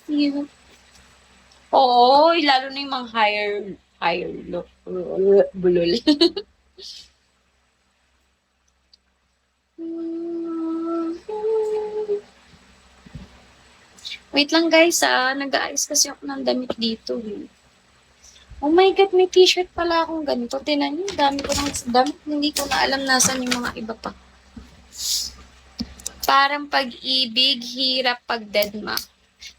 you. Oo, lalo na yung mga higher look. Bulol. Wait lang guys nag-aayos kasi ako ng damit dito eh. Oh my God, may t-shirt pala akong ganito. Tinan niyo, dami ko ng damit. Hindi ko na alam nasan yung mga iba pa. Parang pag-ibig, hirap pag-deadma.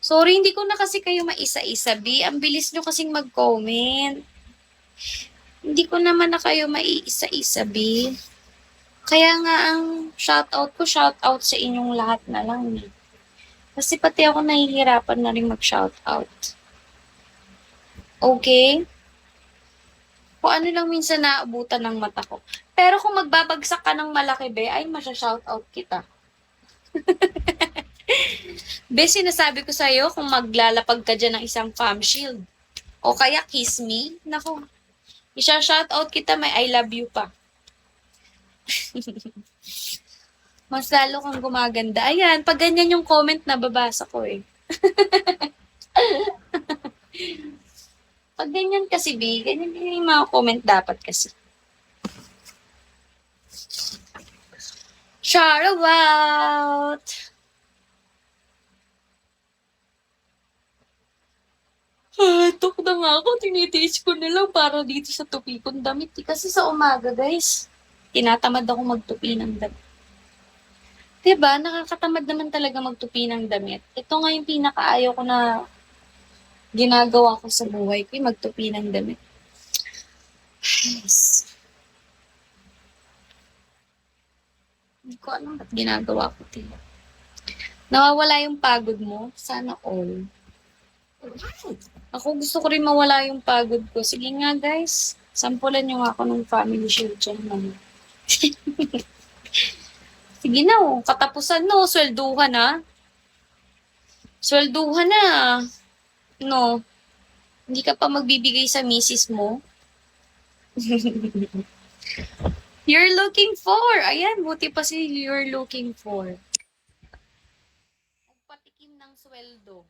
Sorry, hindi ko na kasi kayo maisa-isa, B. Ang bilis nyo kasing mag-comment. Hindi ko naman na kayo maiisa-isa, B. Kaya nga ang shoutout sa inyong lahat na lang, eh. Kasi pati ako nahihirapan na rin mag-shoutout. Okay? Kung ano lang minsan naabutan ng mata ko. Pero kung magbabagsak ka ng malaki, be, ay masya-shoutout kita. Be, sinasabi ko sa'yo kung maglalapag ka dyan ng isang Fam Shield. O kaya kiss me. Naku, isa-shoutout kita, may I love you pa. Mas lalo kang gumaganda. Ayan, pag ganyan yung comment na babasa ko eh. Pag ganyan kasi, B, ganyan yung mga comment dapat kasi. Shout out! Tok na nga ako. Tinitiis ko na lang para dito sa tupi kong damit. Kasi sa umaga, guys, tinatamad ako magtupi ng damit. Diba? Nakakatamad naman talaga magtupi ng damit. Ito nga yung pinakaayaw ko na ginagawa ko sa buhay ko, yung magtupi ng damit. Yes. Hindi ko alam ba't ginagawa ko ito. Nawawala yung pagod mo? Sana all. Ako gusto ko rin mawala yung pagod ko. Sige nga guys, sampulan nyo nga ako ng family shield dyan. Sige na oh, katapusan no, swelduhan na. Swelduhan na. No, hindi ka pa magbibigay sa misis mo. You're looking for. Ayan, buti pa si you're looking for. Nagpatikim ng sweldo.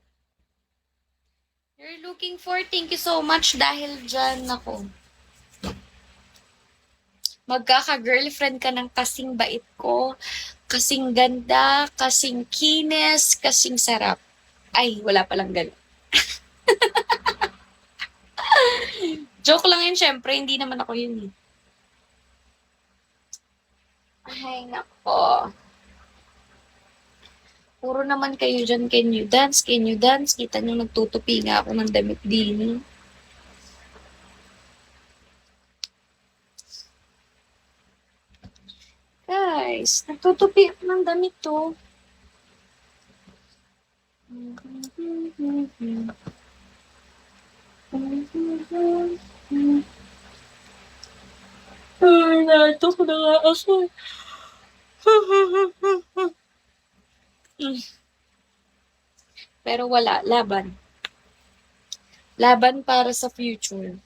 You're looking for, thank you so much dahil dyan ako. Magkaka-girlfriend ka ng kasing bait ko, kasing ganda, kasing kinis, kasing sarap. Ay, wala palang gano'n. Joke lang yun, syempre, hindi naman ako yun eh. Ay, nako. Puro naman kayo dyan, can you dance, can you dance? Kita nyo, nagtutupi nga ako ng damit din. Guys, nagtutupi ako ng damit to. Ay, natok na nga ako. Pero wala, laban. Laban para sa future.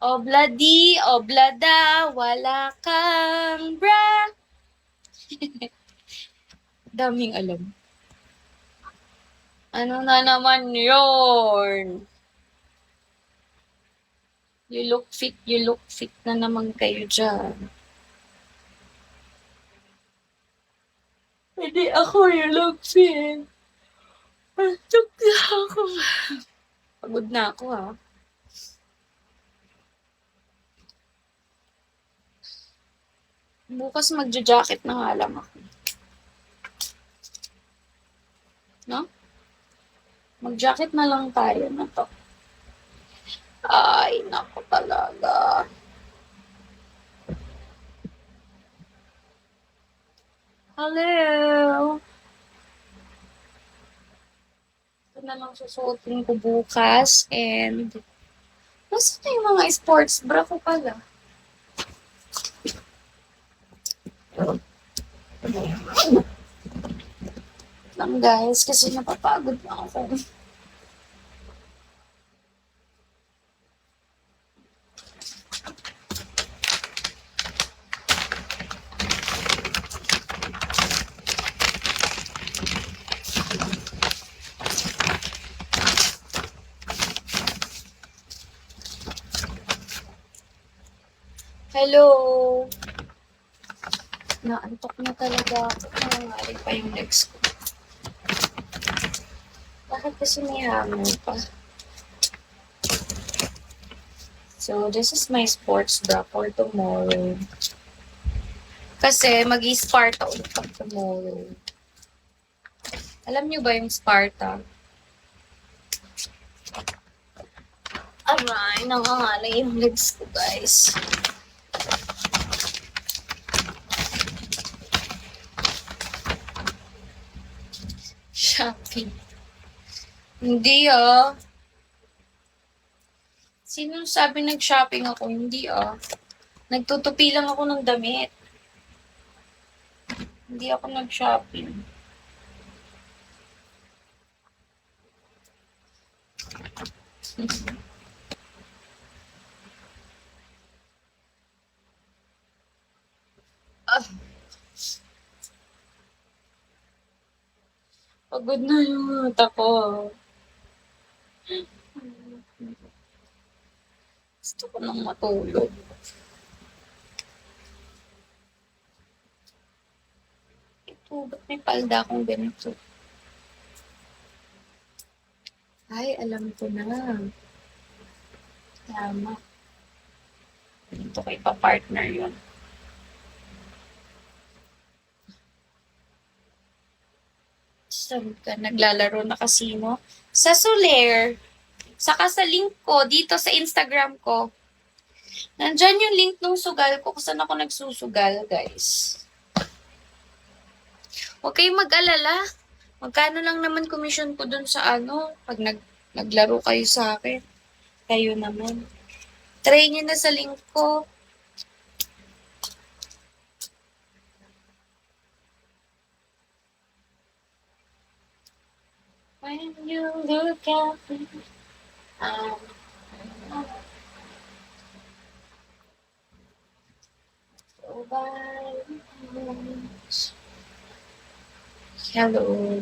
Obladi, oblada, wala kang bra. Daming alam. Ano na naman yun? You look fit na naman kayo dyan. Hindi ako you look fit. Antok na ako. Pagod na ako ha. Bukas magja-jacket na nga lang ako. No? Mag-jacket na lang tayo na to. Ay, nako talaga. Hello! Ito na lang susuotin ko bukas and nasa na yung mga sports bra ko pala? Lang guys, kasi napapagod na ako. Hello! Naantok na talaga ako. Nangangalit pa yung legs ko. Bakit kasi may hamon pa? So, this is my sports bra for tomorrow. Kasi mag-i-Sparta ulit pag tomorrow. Alam nyo ba yung Sparta? Aray, nangangalay yung legs ko, guys. Shopping. Hindi ah. Sino sabi nag-shopping ako? Hindi ah. Nagtutupi lang ako ng damit. Hindi ako nag-shopping. Ah, pagod na yung mata ko. Gusto ko nang matulog. Ito, ba't may palda akong ganito? Ay, alam ko na. Tama. Ito kay pa-partner yun. Saan ka naglalaro na casino? Sa Soler. Saka sa link ko, dito sa Instagram ko. Nandyan yung link ng sugal ko kung saan ako nagsusugal, guys. Huwag kayong mag-alala. Magkano lang naman commission ko dun sa pag naglaro kayo sa akin. Kayo naman. Try nyo na sa link ko. When you look at me, so bye. Hello.